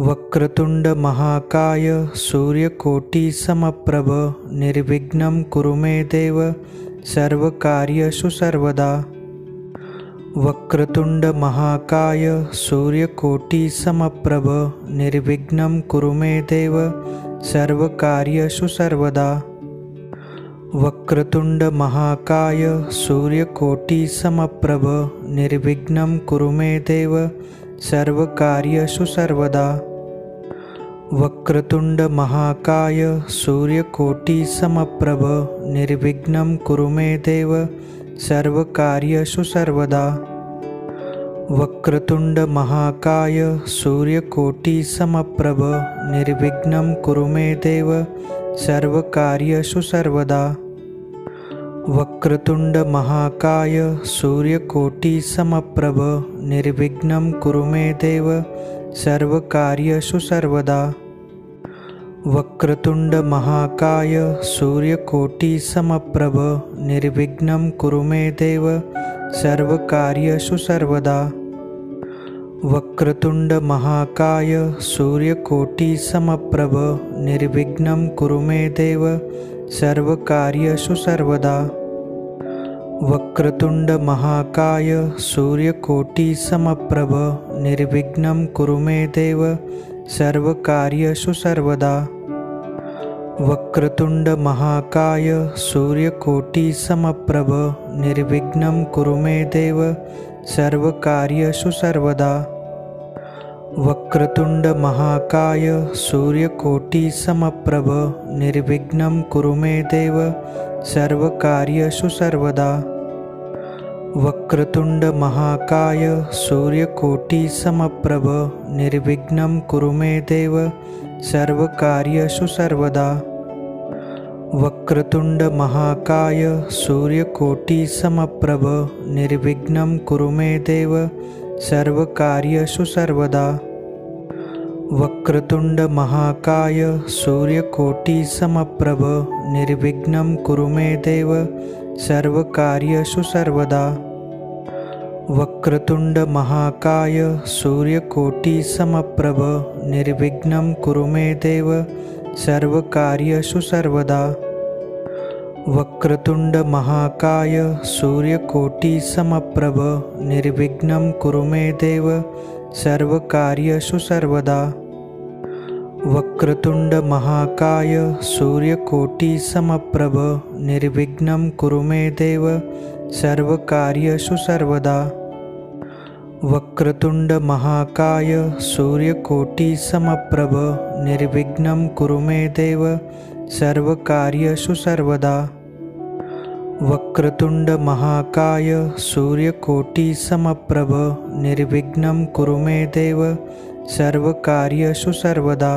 वक्रतुंड महाकाय सूर्यकोटि समप्रभ निर्विघ्नं कुरु मे देव सर्वकार्येषु सर्वदा। वक्रतुंड महाकाय सूर्यकोटि समप्रभ निर्विघ्नं कुरु मे देव सर्वकार्येषु सर्वदा। वक्रतुंड महाकाय सूर्यकोटि समप्रभ निर्विघ्नं कुरु मे देव सर्वकार्येषु सर्वदा। वक्रतुंड महाकाय सूर्यकोटि समप्रभ निर्विघ्नं कुरु मे देव सर्वकार्येषु सर्वदा। वक्रतुंड महाकाय सूर्यकोटि समप्रभ निर्विघ्नं कुरु मे देव सर्वकार्येषु सर्वदा। वक्रतुंड महाकाय सूर्यकोटि समप्रभ निर्विघ्नं कुरु मे देव सर्वकार्येषु सर्वदा। वक्रतुंड महाकाय सूर्यकोटि समप्रभ निर्विघ्नं कुरु मे देव सर्वकार्येषु सर्वदा। वक्रतुंड महाकाय सूर्यकोटि समप्रभ निर्विघ्नं कुरु मे देव सर्वकार्येषु सर्वदा। वक्रतुंड महाकाय सूर्यकोटि समप्रभ निर्विघ्नं कुरु मे देव सर्वकार्येषु सर्वदा। वक्रतुंड महाकाय सूर्यकोटि समप्रभ निर्विघ्नं कुरु मे देव सर्वकार्येषु सर्वदा। वक्रतुंड महाकाय सूर्यकोटि समप्रभ निर्विघ्नं कुरु मे देव सर्वकार्येषु सर्वदा। वक्रतुंड महाकाय सूर्यकोटि समप्रभ निर्विघ्नं कुरु मे देव सर्वकार्येषु सर्वदा। वक्रतुंड महाकाय सूर्यकोटि समप्रभ निर्विघ्नं कुरु मे देव सर्वकार्येषु सर्वदा। वक्रतुंड महाकाय सूर्यकोटि समप्रभ निर्विघ्नं कुरु मे देव सर्वकार्येषु सर्वदा। वक्रतुंड महाकाय सूर्यकोटि समप्रभ निर्विघ्नं कुरु मे देव सर्वकार्येषु सर्वदा। वक्रतुंड महाकाय सूर्यकोटि समप्रभ निर्विघ्नं कुरु मे देव सर्वकार्येषु सर्वदा। वक्रतुंड महाकाय सूर्यकोटि समप्रभ निर्विघ्नं कुरु मे देव सर्वकार्येषु सर्वदा। वक्रतुंड महाकाय सूर्यकोटि समप्रभ निर्विघ्नं कुरु मे देव सर्वकार्येषु सर्वदा। वक्रतुंड महाकाय सूर्यकोटि समप्रभ निर्विघ्नं कुरु मे देव सर्वकार्येषु सर्वदा।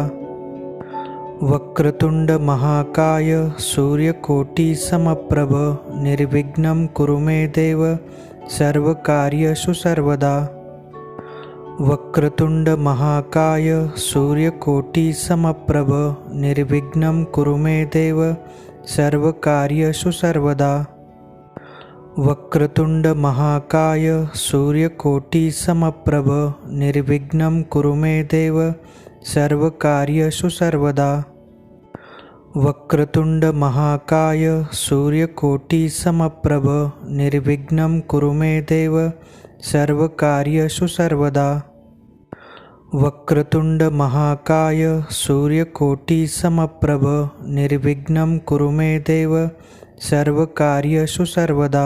वक्रतुंड महाकाय सूर्यकोटि समप्रभ निर्विघ्नं कुरु मे देव सर्वकार्येषु सर्वदा। वक्रतुंड महाकाय सूर्यकोटि समप्रभ निर्विघ्नं कुरु मे देव सर्वकार्येषु सर्वदा। वक्रतुंड महाकाय सूर्यकोटि समप्रभ निर्विघ्नं कुरु मे देव सर्वकार्येषु सर्वदा। वक्रतुंड महाकाय सूर्यकोटि समप्रभ निर्विघ्नं कुरु मे देव सर्वकार्येषु सर्वदा। वक्रतुंड महाकाय सूर्यकोटि समप्रभ निर्विघ्नं कुरु मे देव सर्वकार्येषु सर्वदा।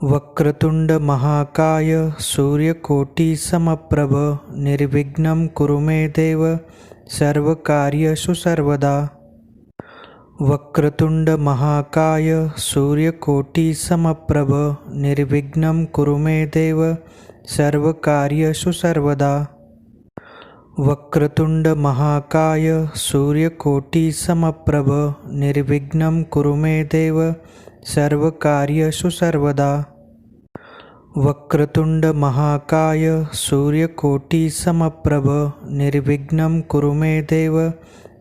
वक्रतुंड महाकाय सूर्यकोटि समप्रभ निर्विघ्नं कुरु मे देव सर्वकार्येषु सर्वदा। वक्रतुंड महाकाय सूर्यकोटि समप्रभ निर्विघ्नं कुरु मे देव सर्वकार्येषु सर्वदा। वक्रतुंड महाकाय सूर्यकोटि समप्रभ निर्विघ्नं कुरु मे देव सर्वकार्येषु सर्वदा। वक्रतुंड महाकाय सूर्यकोटि समप्रभ निर्विघ्नं कुरु मे देव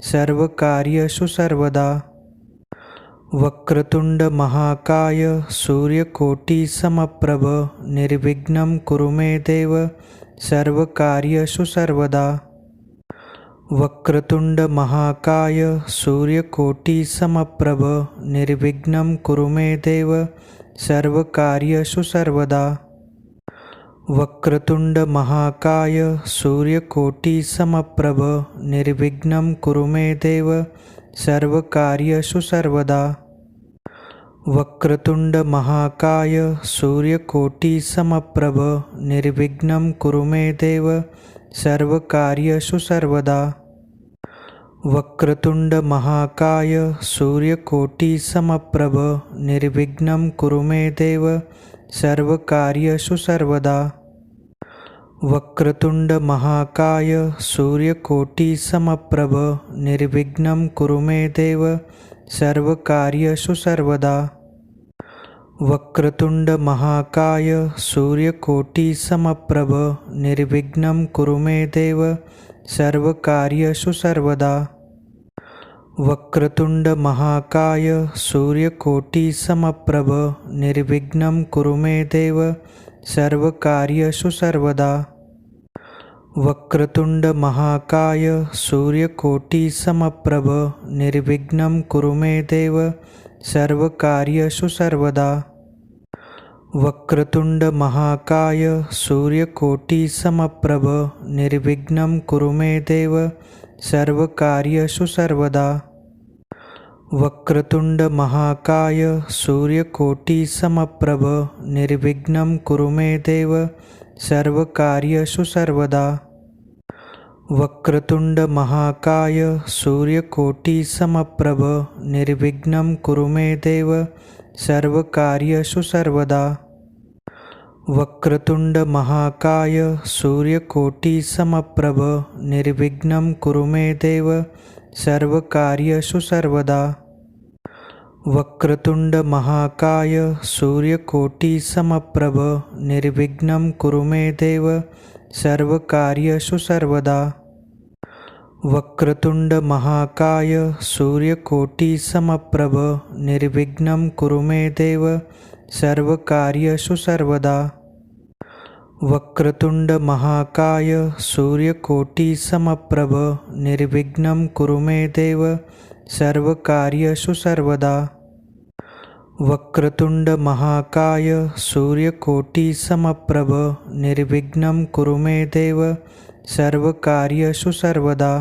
सर्वकार्येषु सर्वदा। वक्रतुंड महाकाय सूर्यकोटि समप्रभ निर्विघ्नं कुरु मे देव सर्वकार्येषु सर्वदा। वक्रतुंड महाकाय सूर्यकोटि समप्रभ निर्विघ्नं कुरु मे देव सर्वकार्येषु सर्वदा। वक्रतुंड महाकाय सूर्यकोटि समप्रभ निर्विघ्नं कुरु मे देव सर्वकार्येषु सर्वदा। वक्रतुंड महाकाय सूर्यकोटि समप्रभ निर्विघ्नं कुरु मे देव सर्वकार्येषु सर्वदा। वक्रतुंड महाकाय सूर्यकोटि समप्रभ निर्विघ्नं कुरु मे देव सर्वकार्येषु सर्वदा। वक्रतुंड महाकाय सूर्यकोटि समप्रभ निर्विघ्नं कुरु मे देव सर्वकार्येषु सर्वदा। वक्रतुंड महाकाय सूर्यकोटि समप्रभ निर्विघ्नं कुरु मे देव सर्वकार्येषु सर्वदा। वक्रतुंड महाकाय सूर्यकोटि समप्रभ निर्विघ्नं कुरु मे देव सर्वकार्येषु सर्वदा। वक्रतुंड महाकाय सूर्यकोटि समप्रभ निर्विघ्नं कुरु मे देव सर्वकार्येषु सर्वदा। वक्रतुंड महाकाय सूर्यकोटि समप्रभ निर्विघ्नं कुरु मे देव सर्वकार्येषु सर्वदा। वक्रतुंड महाकाय सूर्यकोटि समप्रभ निर्विघ्नं कुरु मे देव सर्वकार्येषु सर्वदा। वक्रतुंड महाकाय सूर्यकोटि समप्रभ निर्विघ्नं कुरु मे देव सर्वकार्येषु सर्वदा। वक्रतुंड महाकाय सूर्यकोटि समप्रभ निर्विघ्नं कुरु मे देव सर्वकार्येषु सर्वदा। वक्रतुंड महाकाय सूर्यकोटि समप्रभ निर्विघ्नं कुरु मे देव सर्वकार्येषु सर्वदा। वक्रतुंड महाकाय सूर्यकोटि समप्रभ निर्विघ्नं कुरु मे देव सर्वकार्येषु सर्वदा। वक्रतुंड महाकाय सूर्यकोटि समप्रभ निर्विघ्नं कुरु मे देव सर्वकार्येषु सर्वदा। वक्रतुंड महाकाय सूर्यकोटि समप्रभ निर्विघ्नं कुरु मे देव सर्वकार्येषु सर्वदा।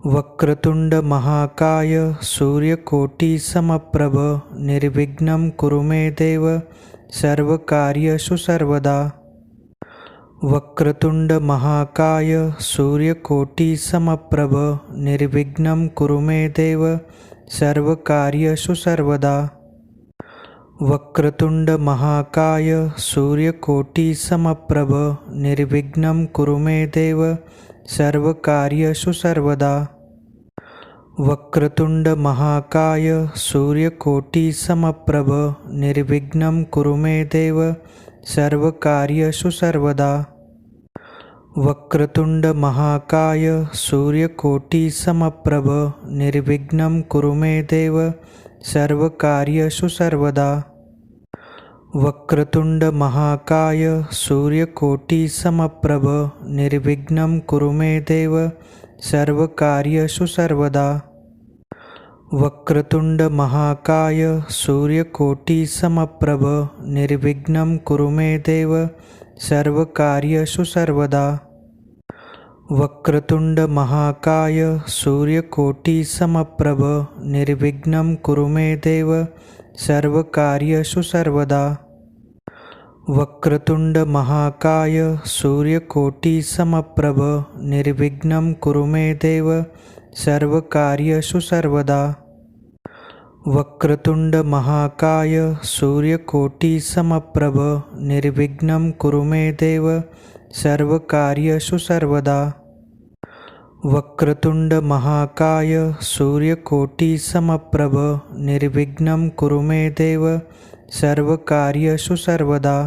वक्रतुंड महाकाय सूर्यकोटि समप्रभ निर्विघ्नं कुरु मे देव सर्वकार्येषु सर्वदा। वक्रतुंड महाकाय सूर्यकोटि समप्रभ निर्विघ्नं कुरु मे देव सर्वकार्येषु सर्वदा। वक्रतुंड महाकाय सूर्यकोटि समप्रभ निर्विघ्नं कुरु मे देव सर्वकार्येषु सर्वदा। वक्रतुंड महाकाय सूर्यकोटि समप्रभ निर्विघ्नं कुरु मे देव सर्वकार्येषु सर्वदा। वक्रतुंड महाकाय सूर्यकोटि समप्रभ निर्विघ्नं कुरु मे देव सर्वकार्येषु सर्वदा। वक्रतुंड महाकाय सूर्यकोटि समप्रभ निर्विघ्नं कुरु मे देव सर्वकार्येषु सर्वदा। वक्रतुंड महाकाय सूर्यकोटि समप्रभ निर्विघ्नं कुरु मे देव सर्वकार्येषु सर्वदा। वक्रतुंड महाकाय सूर्यकोटि समप्रभ निर्विघ्नं कुरु मे देव सर्वकार्येषु सर्वदा। वक्रतुंड महाकाय सूर्यकोटि समप्रभ निर्विघ्नं कुरु मे देव सर्वकार्येषु सर्वदा। वक्रतुंड महाकाय सूर्यकोटि समप्रभ निर्विघ्नं कुरु मे देव सर्वकार्येषु सर्वदा। वक्रतुंड महाकाय सूर्यकोटि समप्रभ निर्विघ्नं कुरु मे देव सर्वकार्येषु सर्वदा।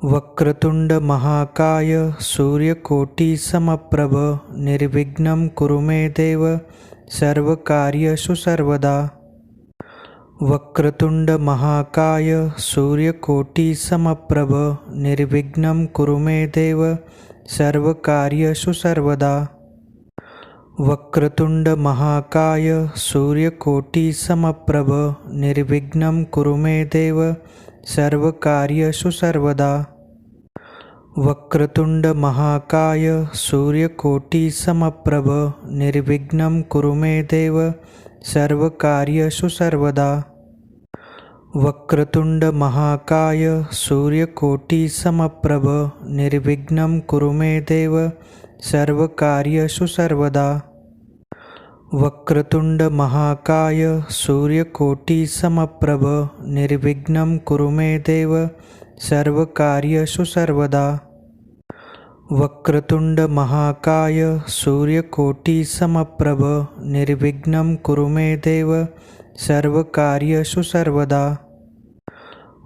वक्रतुंड महाकाय सूर्यकोटि समप्रभ निर्विघ्नं कुरु मे देव सर्वकार्येषु सर्वदा। वक्रतुंड महाकाय सूर्यकोटि समप्रभ निर्विघ्नं कुरु मे देव सर्वकार्येषु सर्वदा। वक्रतुंड महाकाय सूर्यकोटि समप्रभ निर्विघ्नं कुरु मे देव सर्वकार्येषु सर्वदा। वक्रतुंड महाकाय सूर्यकोटि समप्रभ निर्विघ्नं कुरु मे देव सर्वकार्येषु सर्वदा। वक्रतुंड महाकाय सूर्यकोटि समप्रभ निर्विघ्नं कुरु मे देव सर्वकार्येषु सर्वदा। वक्रतुंड महाकाय सूर्यकोटि समप्रभ निर्विघ्नं कुरु मे देव सर्वकार्येषु सर्वदा। वक्रतुंड महाकाय सूर्यकोटि समप्रभ निर्विघ्नं कुरु मे देव सर्वकार्येषु सर्वदा।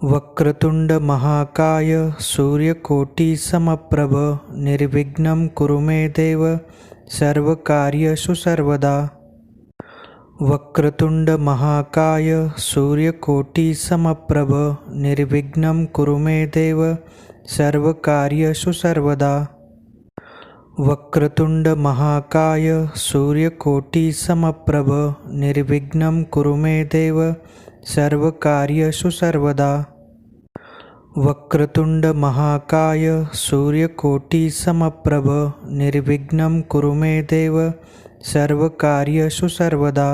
वक्रतुंड महाकाय सूर्यकोटि समप्रभ निर्विघ्नं कुरु मे देव सर्वकार्येषु सर्वदा। वक्रतुंड महाकाय सूर्यकोटि समप्रभ निर्विघ्नं कुरु मे देव सर्वकार्येषु सर्वदा। वक्रतुंड महाकाय सूर्यकोटि समप्रभ निर्विघ्नं कुरु मे देव सर्वकार्येषु सर्वदा। वक्रतुंड महाकाय सूर्यकोटि समप्रभ निर्विघ्नं कुरु मे देव सर्वकार्येषु सर्वदा।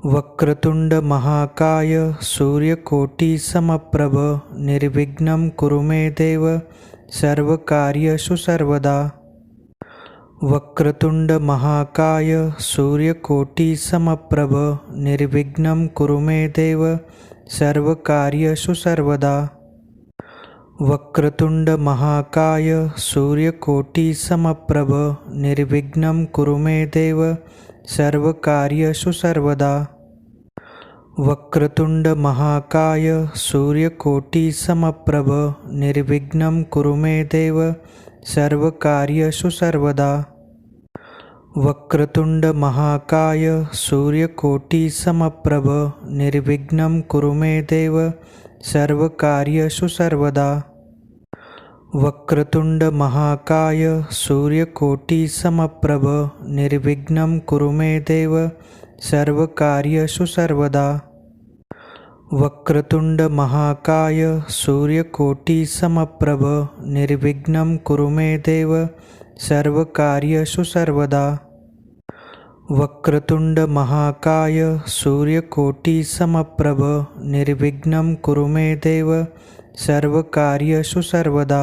वक्रतुंड महाकाय सूर्यकोटि समप्रभ निर्विघ्नं कुरु मे देव सर्वकार्येषु सर्वदा। वक्रतुंड महाकाय सूर्यकोटि समप्रभ निर्विघ्नं कुरु मे देव सर्वकार्येषु सर्वदा। वक्रतुंड महाकाय सूर्यकोटि समप्रभ निर्विघ्नं कुरु मे देव सर्वकार्येषु सर्वदा। वक्रतुंड महाकाय सूर्यकोटि समप्रभ निर्विघ्नं कुरु मे देव सर्वकार्येषु सर्वदा। वक्रतुंड महाकाय सूर्यकोटि समप्रभ निर्विघ्नं कुरु मे देव सर्वकार्येषु सर्वदा। वक्रतुंड महाकाय सूर्यकोटि समप्रभ निर्विघ्नं कुरु मे देव सर्वकार्येषु सर्वदा। वक्रतुंड महाकाय सूर्यकोटि समप्रभ निर्विघ्नं कुरु मे देव सर्वकार्येषु सर्वदा। वक्रतुंड महाकाय सूर्यकोटि समप्रभ निर्विघ्नं कुरु मे देव सर्वकार्येषु सर्वदा।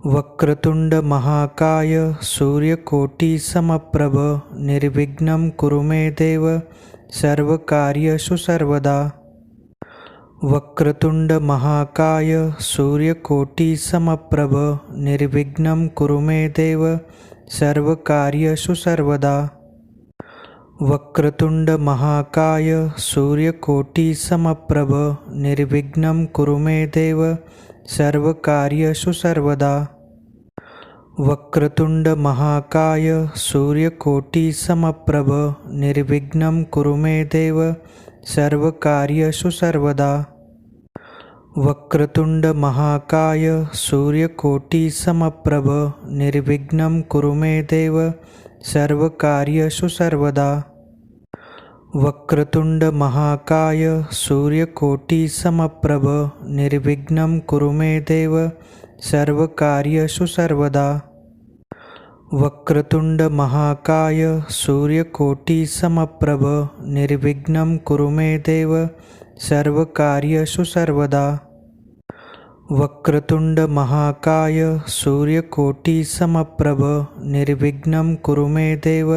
वक्रतुंड महाकाय सूर्यकोटि समप्रभ निर्विघ्नं कुरु मे देव सर्वकार्येषु सर्वदा। वक्रतुंड महाकाय सूर्यकोटि समप्रभ निर्विघ्नं कुरु मे देव सर्वकार्येषु सर्वदा। वक्रतुंड महाकाय सूर्यकोटि समप्रभ निर्विघ्नं कुरु मे देव सर्वकार्येषु सर्वदा। वक्रतुंड महाकाय सूर्यकोटि समप्रभ निर्विघ्नं कुरु मे देव सर्वकार्येषु सर्वदा। वक्रतुंड महाकाय सूर्यकोटि समप्रभ निर्विघ्नं कुरु मे देव सर्वकार्येषु सर्वदा। वक्रतुंड महाकाय सूर्यकोटि समप्रभ निर्विघ्नं कुरु मे देव सर्वकार्येषु सर्वदा। वक्रतुंड महाकाय सूर्यकोटि समप्रभ निर्विघ्नं कुरु मे देव सर्वकार्येषु सर्वदा। वक्रतुंड महाकाय सूर्यकोटि समप्रभ निर्विघ्नं कुरु मे देव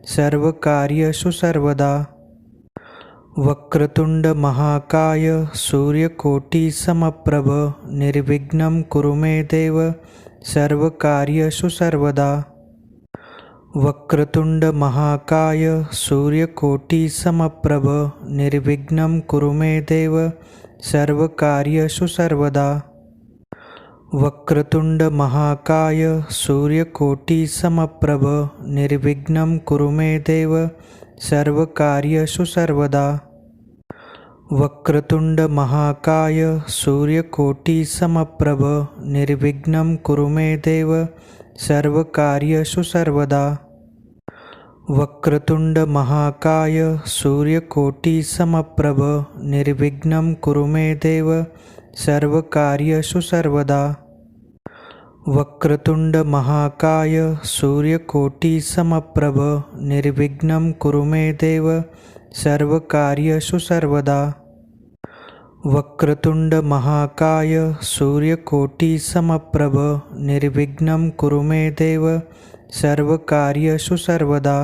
सर्वकार्येषु सर्वदा। वक्रतुंड महाकाय सूर्यकोटि समप्रभ निर्विघ्नं कुरु मे देव सर्वकार्येषु सर्वदा। वक्रतुंड महाकाय सूर्यकोटि समप्रभ निर्विघ्नं कुरु मे देव सर्वकार्येषु सर्वदा। वक्रतुंड महाकाय सूर्यकोटि समप्रभ निर्विघ्नं कुरु मे देव सर्वकार्येषु सर्वदा। वक्रतुंड महाकाय सूर्यकोटि समप्रभ निर्विघ्नं कुरु मे देव सर्वकार्येषु सर्वदा। वक्रतुंड महाकाय सूर्यकोटि समप्रभ निर्विघ्नं कुरु मे देव सर्वकार्येषु सर्वदा। वक्रतुंड महाकाय सूर्यकोटि समप्रभ निर्विघ्नं कुरु मे देव सर्वकार्येषु सर्वदा। वक्रतुंड महाकाय सूर्यकोटि समप्रभ निर्विघ्नं कुरु मे देव सर्वकार्येषु सर्वदा।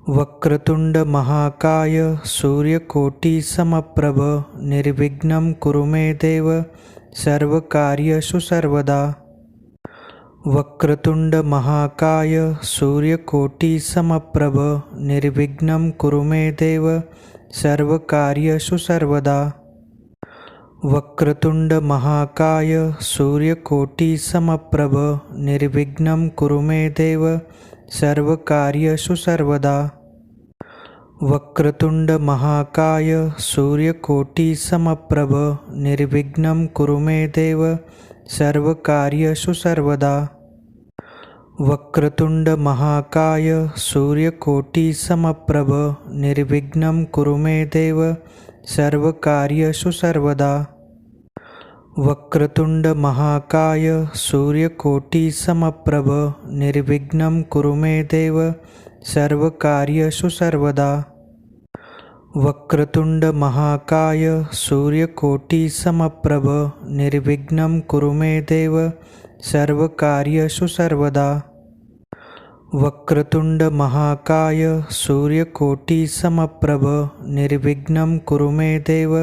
वक्रतुंड महाकाय सूर्यकोटि समप्रभ निर्विघ्नं कुरु मे देव सर्वकार्येषु सर्वदा। वक्रतुंड महाकाय सूर्यकोटि समप्रभ निर्विघ्नं कुरु मे देव सर्वकार्येषु सर्वदा। वक्रतुंड महाकाय सूर्यकोटि समप्रभ निर्विघ्नं कुरु मे देव सर्वकार्येषु सर्वदा। वक्रतुंड महाकाय सूर्यकोटि समप्रभ निर्विघ्नं कुरु मे देव सर्वकार्येषु सर्वदा। वक्रतुंड महाकाय सूर्यकोटि समप्रभ निर्विघ्नं कुरु मे देव सर्वकार्येषु सर्वदा। वक्रतुंड महाकाय सूर्यकोटि समप्रभ निर्विघ्नं कुरु मे देव सर्वकार्येषु सर्वदा। वक्रतुंड महाकाय सूर्यकोटि समप्रभ निर्विघ्नं कुरु मे देव सर्वकार्येषु सर्वदा। वक्रतुंड महाकाय सूर्यकोटि समप्रभ निर्विघ्नं कुरु मे देव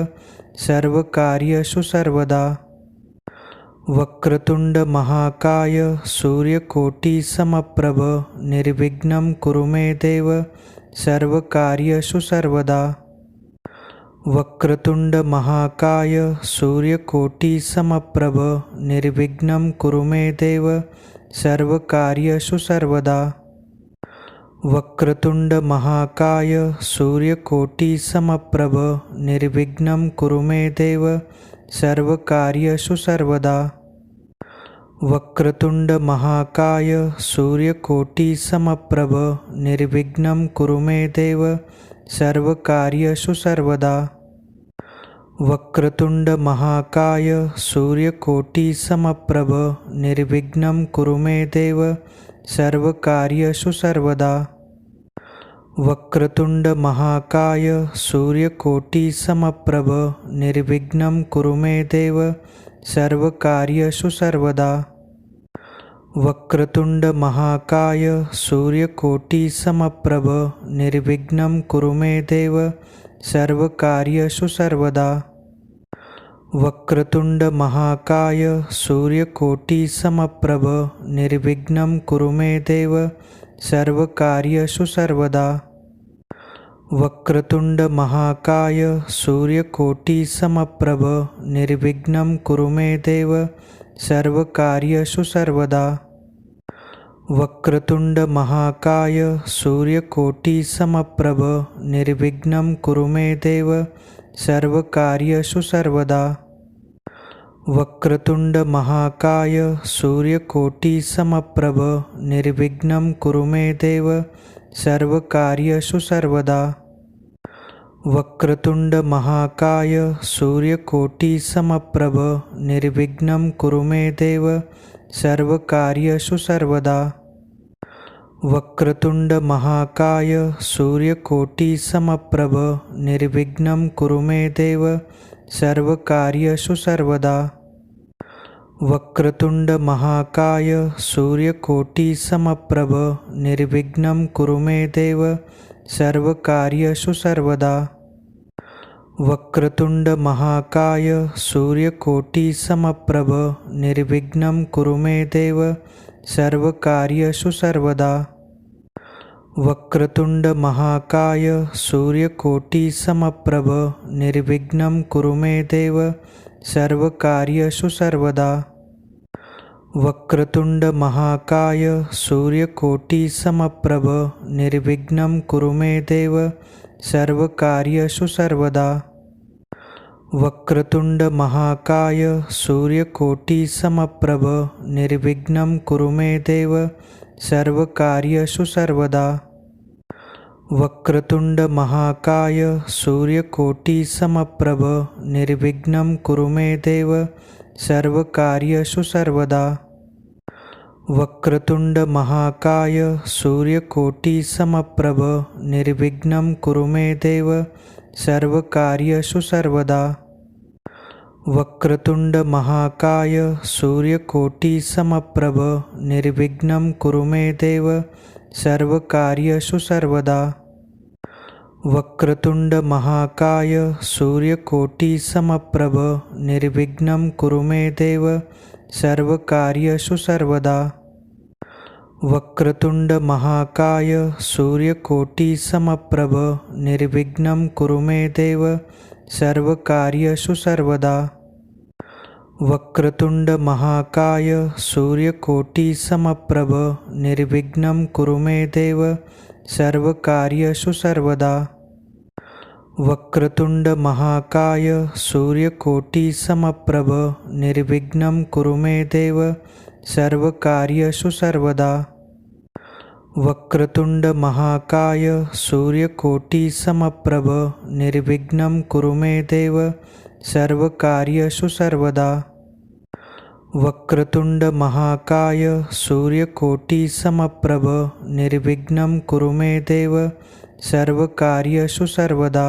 सर्वकार्येषु सर्वदा। वक्रतुंड महाकाय सूर्यकोटि समप्रभ निर्विघ्नं कुरु मे देव सर्वकार्येषु सर्वदा। वक्रतुंड महाकाय सूर्यकोटि समप्रभ निर्विघ्नं कुरु मे देव सर्वकार्येषु सर्वदा। वक्रतुंड महाकाय सूर्यकोटि समप्रभ निर्विघ्नं कुरु मे देव सर्वकार्येषु सर्वदा। वक्रतुंड महाकाय सूर्यकोटि समप्रभ निर्विघ्नं कुरु मे देव सर्वकार्येषु सर्वदा। वक्रतुंड महाकाय सूर्यकोटि समप्रभ निर्विघ्नं कुरु मे देव सर्वकार्येषु सर्वदा। वक्रतुंड महाकाय सूर्यकोटि समप्रभ निर्विघ्नं कुरु मे देव सर्वकार्येषु सर्वदा। वक्रतुंड महाकाय सूर्यकोटि समप्रभ निर्विघ्नं कुरु मे देव सर्वकार्येषु सर्वदा। वक्रतुंड महाकाय सूर्यकोटि समप्रभ निर्विघ्नं कुरु मे देव सर्वकार्येषु सर्वदा। वक्रतुंड महाकाय सूर्यकोटि समप्रभ निर्विघ्नं कुरु मे देव सर्वकार्येषु सर्वदा। वक्रतुंड महाकाय सूर्यकोटि समप्रभ निर्विघ्नं कुरु मे देव सर्वकार्येषु सर्वदा। वक्रतुंड महाकाय सूर्यकोटि समप्रभ निर्विघ्नं कुरु मे देव सर्वकार्येषु सर्वदा। वक्रतुंड महाकाय सूर्यकोटि समप्रभ निर्विघ्नं कुरु मे देव सर्वकार्येषु सर्वदा। वक्रतुंड महाकाय सूर्यकोटि समप्रभ निर्विघ्नं कुरु मे देव सर्वकार्येषु सर्वदा। वक्रतुंड महाकाय सूर्यकोटि समप्रभ निर्विघ्नं कुरु मे देव सर्वकार्येषु सर्वदा। वक्रतुंड महाकाय सूर्यकोटि समप्रभ निर्विघ्नं कुरु मे देव सर्वकार्येषु सर्वदा। वक्रतुंड महाकाय सूर्यकोटि समप्रभ निर्विघ्नं कुरु मे देव सर्वकार्येषु सर्वदा। वक्रतुंड महाकाय सूर्यकोटि समप्रभ निर्विघ्नं कुरु मे देव सर्वकार्येषु सर्वदा। वक्रतुंड महाकाय सूर्यकोटि समप्रभ निर्विघ्नं कुरु मे देव सर्वकार्येषु सर्वदा। वक्रतुंड महाकाय सूर्यकोटि समप्रभ निर्विघ्नं कुरु मे देव सर्वकार्येषु सर्वदा। वक्रतुंड महाकाय सूर्यकोटि समप्रभ निर्विघ्नं कुरु मे देव सर्वकार्येषु सर्वदा। वक्रतुंड महाकाय सूर्यकोटि समप्रभ निर्विघ्नं कुरु मे देव सर्वकार्येषु सर्वदा। वक्रतुंड महाकाय सूर्यकोटि समप्रभ निर्विघ्नं कुरु मे देव सर्वकार्येषु सर्वदा। वक्रतुंड महाकाय सूर्यकोटि समप्रभ निर्विघ्नं कुरु मे देव सर्वकार्येषु सर्वदा। वक्रतुंड महाकाय सूर्यकोटि समप्रभ निर्विघ्नं कुरु मे देव सर्वकार्येषु सर्वदा। वक्रतुंड महाकाय सूर्यकोटि समप्रभ निर्विघ्नं कुरु मे देव सर्वकार्येषु सर्वदा। वक्रतुंड महाकाय सूर्यकोटि समप्रभ निर्विघ्नं कुरु मे देव सर्वकार्येषु सर्वदा। वक्रतुंड महाकाय सूर्यकोटि समप्रभ निर्विघ्नं कुरु मे देव सर्वकार्येषु सर्वदा।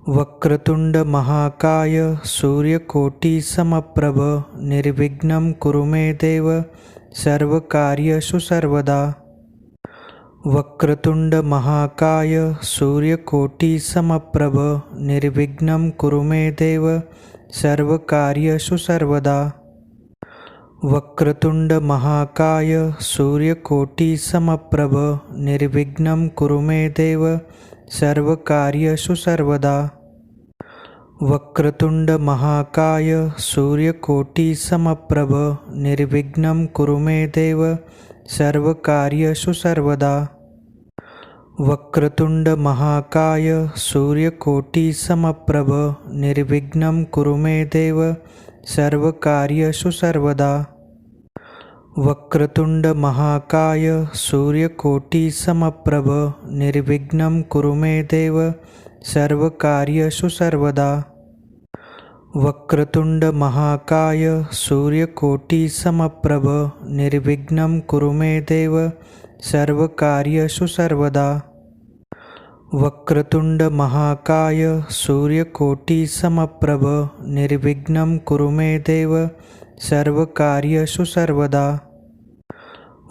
वक्रतुंड महाकाय सूर्यकोटि समप्रभ निर्विघ्नं कुरु मे देव सर्वकार्येषु सर्वदा। वक्रतुंड महाकाय सूर्यकोटि समप्रभ निर्विघ्नं कुरु मे देव सर्वकार्येषु सर्वदा। वक्रतुंड महाकाय सूर्यकोटि समप्रभ निर्विघ्नं कुरु मे देव सर्वकार्येषु सर्वदा। वक्रतुंड महाकाय सूर्यकोटि समप्रभ निर्विघ्नं कुरु मे देव सर्वकार्येषु सर्वदा। वक्रतुंड महाकाय सूर्यकोटि समप्रभ निर्विघ्नं कुरु मे देव सर्वकार्येषु सर्वदा। वक्रतुंड महाकाय सूर्यकोटि समप्रभ निर्विघ्नं कुरु मे देव सर्वकार्येषु सर्वदा। वक्रतुंड महाकाय सूर्यकोटि समप्रभ निर्विघ्नं कुरु मे देव सर्वकार्येषु सर्वदा। वक्रतुंड महाकाय सूर्यकोटि समप्रभ निर्विघ्नं कुरु मे देव सर्वकार्येषु सर्वदा।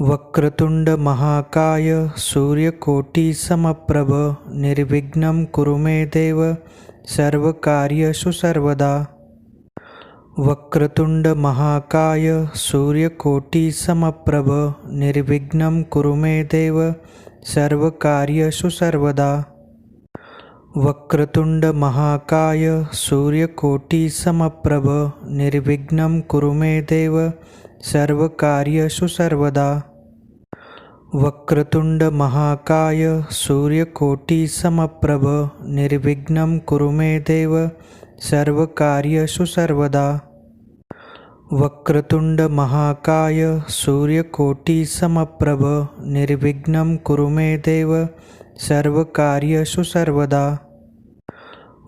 वक्रतुंड महाकाय सूर्यकोटि समप्रभ निर्विघ्नं कुरु मे देव सर्वकार्येषु सर्वदा। वक्रतुंड महाकाय सूर्यकोटि समप्रभ निर्विघ्नं कुरु मे देव सर्वकार्येषु सर्वदा। वक्रतुंड महाकाय सूर्यकोटि समप्रभ निर्विघ्नं कुरु मे देव सर्वकार्येषु सर्वदा। वक्रतुंड महाकाय सूर्यकोटि समप्रभ निर्विघ्नं कुरु मे देव सर्वकार्येषु सर्वदा। वक्रतुंड महाकाय सूर्यकोटि समप्रभ निर्विघ्नं कुरु मे देव सर्वकार्येषु सर्वदा।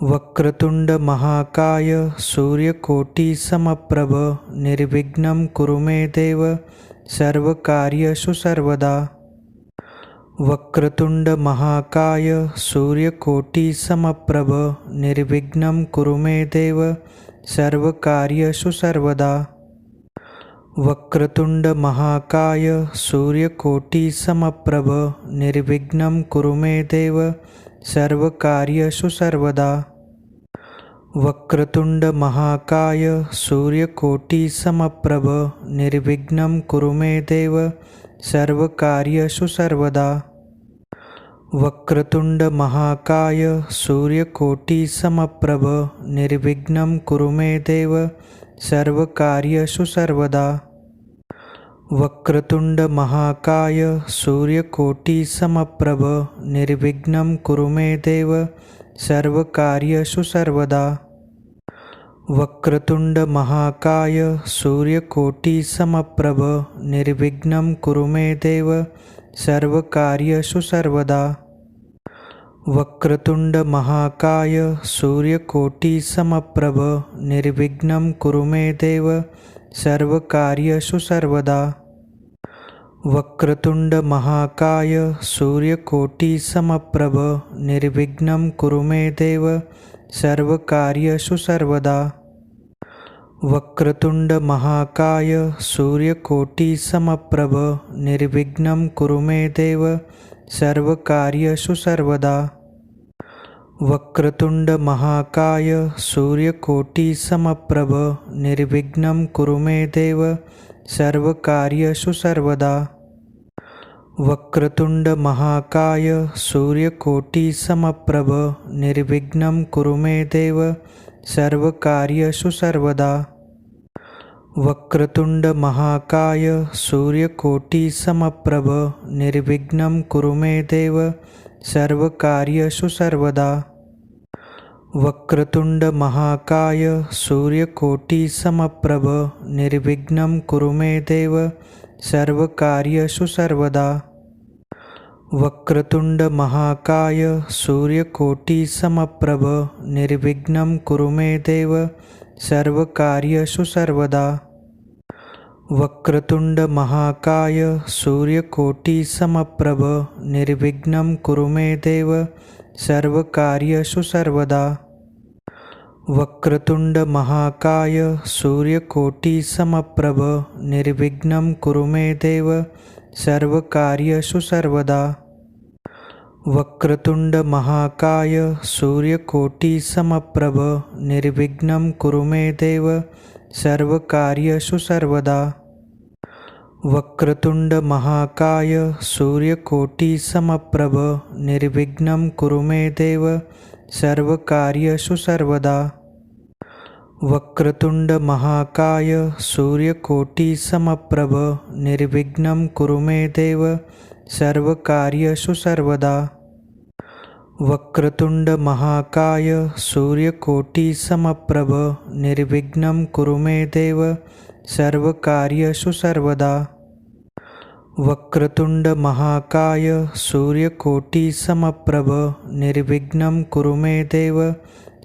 वक्रतुंड महाकाय सूर्यकोटि समप्रभ निर्विघ्नं कुरु मे देव सर्वकार्येषु सर्वदा। वक्रतुंड महाकाय सूर्यकोटि समप्रभ निर्विघ्नं कुरु मे देव सर्वकार्येषु सर्वदा। वक्रतुंड महाकाय सूर्यकोटि समप्रभ निर्विघ्नं कुरु मे देव सर्वकार्येषु सर्वदा। वक्रतुंड महाकाय सूर्यकोटि समप्रभ निर्विघ्नं कुरु मे देव सर्वकार्येषु सर्वदा। वक्रतुंड महाकाय सूर्यकोटि समप्रभ निर्विघ्नं कुरु मे देव सर्वकार्येषु सर्वदा। वक्रतुंड महाकाय सूर्यकोटि समप्रभ निर्विघ्नं कुरु मे देव सर्वकार्येषु सर्वदा। वक्रतुंड महाकाय सूर्यकोटि समप्रभ निर्विघ्नं कुरु मे देव सर्वकार्येषु सर्वदा। वक्रतुंड महाकाय सूर्यकोटि समप्रभ निर्विघ्नं कुरु मे देव सर्वकार्येषु सर्वदा। वक्रतुंड महाकाय सूर्यकोटि समप्रभ निर्विघ्नं कुरु मे देव सर्वकार्येषु सर्वदा। वक्रतुंड महाकाय सूर्यकोटि समप्रभ निर्विघ्नं कुरु मे देव सर्वकार्येषु सर्वदा। वक्रतुंड महाकाय सूर्यकोटि समप्रभ निर्विघ्नं कुरु मे देव सर्वकार्येषु सर्वदा। वक्रतुंड महाकाय सूर्यकोटि समप्रभ निर्विघ्नं कुरु मे देव सर्वकार्येषु सर्वदा। वक्रतुंड महाकाय सूर्यकोटि समप्रभ निर्विघ्नं कुरु मे देव सर्वकार्येषु सर्वदा। वक्रतुंड महाकाय सूर्यकोटि समप्रभ निर्विघ्नं कुरु मे देव सर्वकार्येषु सर्वदा। वक्रतुंड महाकाय सूर्यकोटि समप्रभ निर्विघ्नं कुरु मे देव सर्वकार्येषु सर्वदा। वक्रतुंड महाकाय सूर्यकोटि समप्रभ निर्विघ्नं कुरु मे देव सर्वकार्येषु सर्वदा। वक्रतुंड महाकाय सूर्यकोटि समप्रभ निर्विघ्नं कुरु मे देव सर्वकार्येषु सर्वदा। वक्रतुंड महाकाय सूर्यकोटि समप्रभ निर्विघ्नं कुरु मे देव सर्वकार्येषु सर्वदा। वक्रतुंड महाकाय सूर्यकोटि समप्रभ निर्विघ्नं कुरु मे देव सर्वकार्येषु सर्वदा। वक्रतुंड महाकाय सूर्यकोटि समप्रभ निर्विघ्नं कुरु मे देव सर्वकार्येषु सर्वदा। वक्रतुंड महाकाय सूर्यकोटि समप्रभ निर्विघ्नं कुरु मे देव सर्वकार्येषु सर्वदा। वक्रतुंड महाकाय सूर्यकोटि समप्रभ निर्विघ्नं कुरु मे देव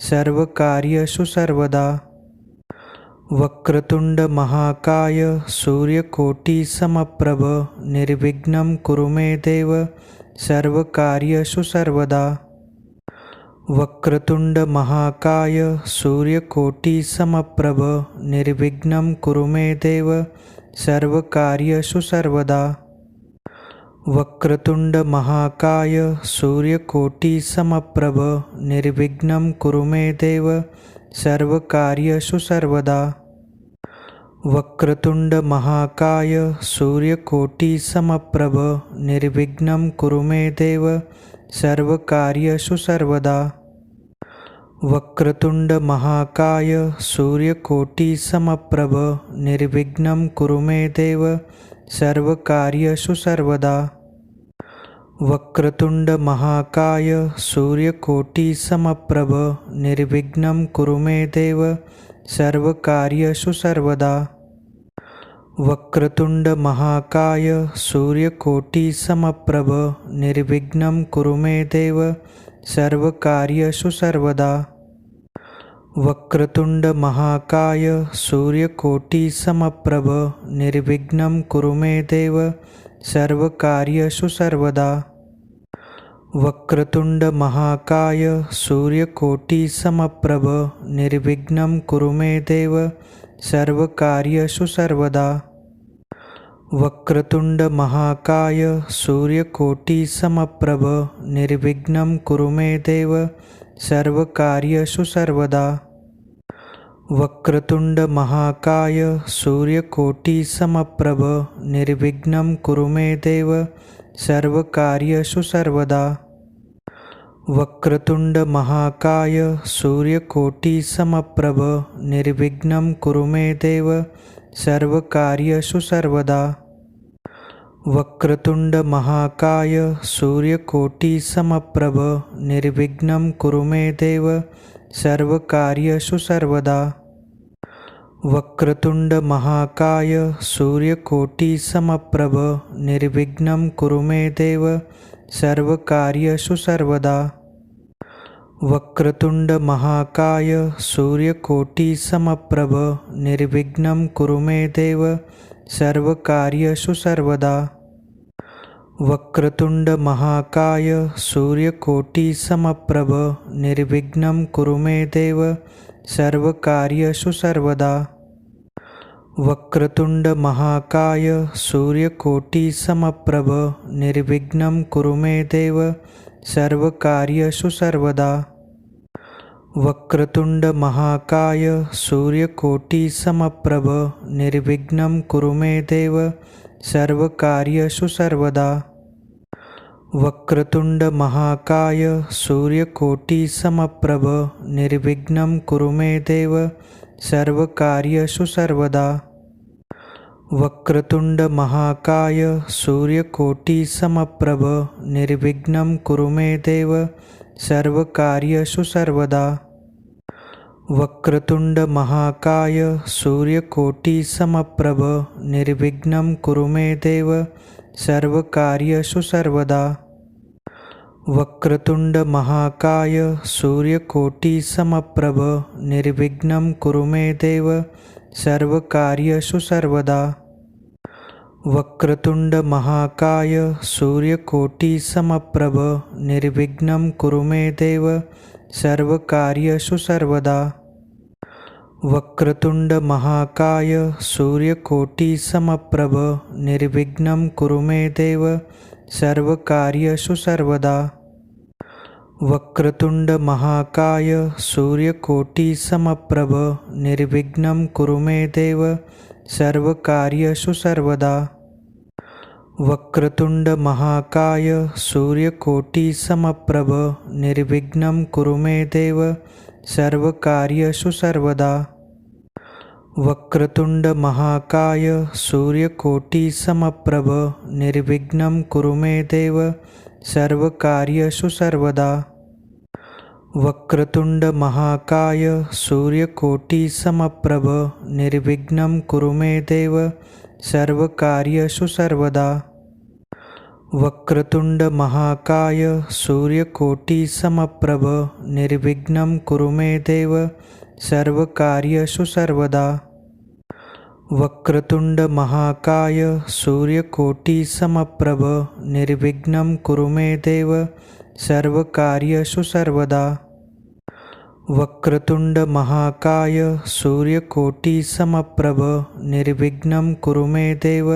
सर्वकार्येषु सर्वदा। वक्रतुंड महाकाय सूर्यकोटि समप्रभ निर्विघ्नं कुरु मे देव सर्वकार्येषु सर्वदा। वक्रतुंड महाकाय सूर्यकोटि समप्रभ निर्विघ्नं कुरु मे देव सर्वकार्येषु सर्वदा। वक्रतुंड महाकाय सूर्यकोटि समप्रभ निर्विघ्नं कुरु मे देव सर्वकार्येषु सर्वदा। वक्रतुंड महाकाय सूर्यकोटि समप्रभ निर्विघ्नं कुरु मे देव सर्वकार्येषु सर्वदा। वक्रतुंड महाकाय सूर्यकोटि समप्रभ निर्विघ्नं कुरु मे देव सर्वकार्येषु सर्वदा। वक्रतुंड महाकाय सूर्यकोटि समप्रभ निर्विघ्नं कुरु मे देव सर्वकार्येषु सर्वदा। वक्रतुंड महाकाय सूर्यकोटि समप्रभ निर्विघ्नं कुरु मे देव सर्वकार्येषु सर्वदा। वक्रतुंड महाकाय सूर्यकोटि समप्रभ निर्विघ्नं कुरु मे देव सर्वकार्येषु सर्वदा। वक्रतुंड महाकाय सूर्यकोटि समप्रभ निर्विघ्नं कुरु मे देव सर्वकार्येषु सर्वदा। वक्रतुंड महाकाय सूर्यकोटि समप्रभ निर्विघ्नं कुरु मे देव सर्वकार्येषु सर्वदा। वक्रतुंड महाकाय सूर्यकोटि समप्रभ निर्विघ्नं कुरु मे देव सर्वकार्येषु सर्वदा। वक्रतुंड महाकाय सूर्यकोटि समप्रभ निर्विघ्नं कुरु मे देव सर्वकार्येषु सर्वदा। वक्रतुंड महाकाय सूर्यकोटि समप्रभ निर्विघ्नं कुरु मे देव सर्वकार्येषु सर्वदा। वक्रतुंड महाकाय सूर्यकोटि समप्रभ निर्विघ्नं कुरु मे देव सर्वकार्येषु सर्वदा। वक्रतुंड महाकाय सूर्यकोटि समप्रभ निर्विघ्नं कुरु मे देव सर्वकार्येषु सर्वदा। वक्रतुंड महाकाय सूर्यकोटि समप्रभ निर्विघ्नं कुरु मे देव सर्वकार्येषु सर्वदा। वक्रतुंड महाकाय सूर्यकोटि समप्रभ निर्विघ्नं कुरु मे देव सर्वकार्येषु सर्वदा। वक्रतुंड महाकाय सूर्यकोटि समप्रभ निर्विघ्नं कुरु मे देव सर्वकार्येषु सर्वदा। वक्रतुंड महाकाय सूर्यकोटि समप्रभ निर्विघ्नं कुरु मे देव सर्वकार्येषु सर्वदा। वक्रतुंड महाकाय सूर्यकोटि समप्रभ निर्विघ्नं कुरु मे देव सर्वकार्येषु सर्वदा। वक्रतुंड महाकाय सूर्यकोटि समप्रभ निर्विघ्नं कुरु मे देव सर्वकार्येषु सर्वदा। वक्रतुंड महाकाय सूर्यकोटि समप्रभ निर्विघ्नं कुरु मे देव सर्वकार्येषु सर्वदा। वक्रतुंड महाकाय सूर्यकोटि समप्रभ निर्विघ्नं कुरु मे देव सर्वकार्येषु सर्वदा। वक्रतुंड महाकाय सूर्यकोटि समप्रभ निर्विघ्नं कुरु मे देव सर्वकार्येषु सर्वदा। वक्रतुंड महाकाय सूर्यकोटि समप्रभ निर्विघ्नं कुरु मे देव सर्वकार्येषु सर्वदा। वक्रतुंड महाकाय सूर्यकोटि समप्रभ निर्विघ्नं कुरु मे देव सर्वकार्येषु सर्वदा। वक्रतुंड महाकाय सूर्यकोटि समप्रभ निर्विघ्नं कुरु मे देव सर्वकार्येषु सर्वदा। वक्रतुंड महाकाय सूर्यकोटि समप्रभ निर्विघ्नं कुरु मे देव सर्वकार्येषु सर्वदा। वक्रतुंड महाकाय सूर्यकोटि समप्रभ निर्विघ्नं कुरु मे देव सर्वकार्येषु सर्वदा। वक्रतुंड महाकाय सूर्यकोटि समप्रभ निर्विघ्नं कुरु मे देव सर्वकार्येषु सर्वदा। वक्रतुंड महाकाय सूर्यकोटि समप्रभ निर्विघ्नं कुरु मे देव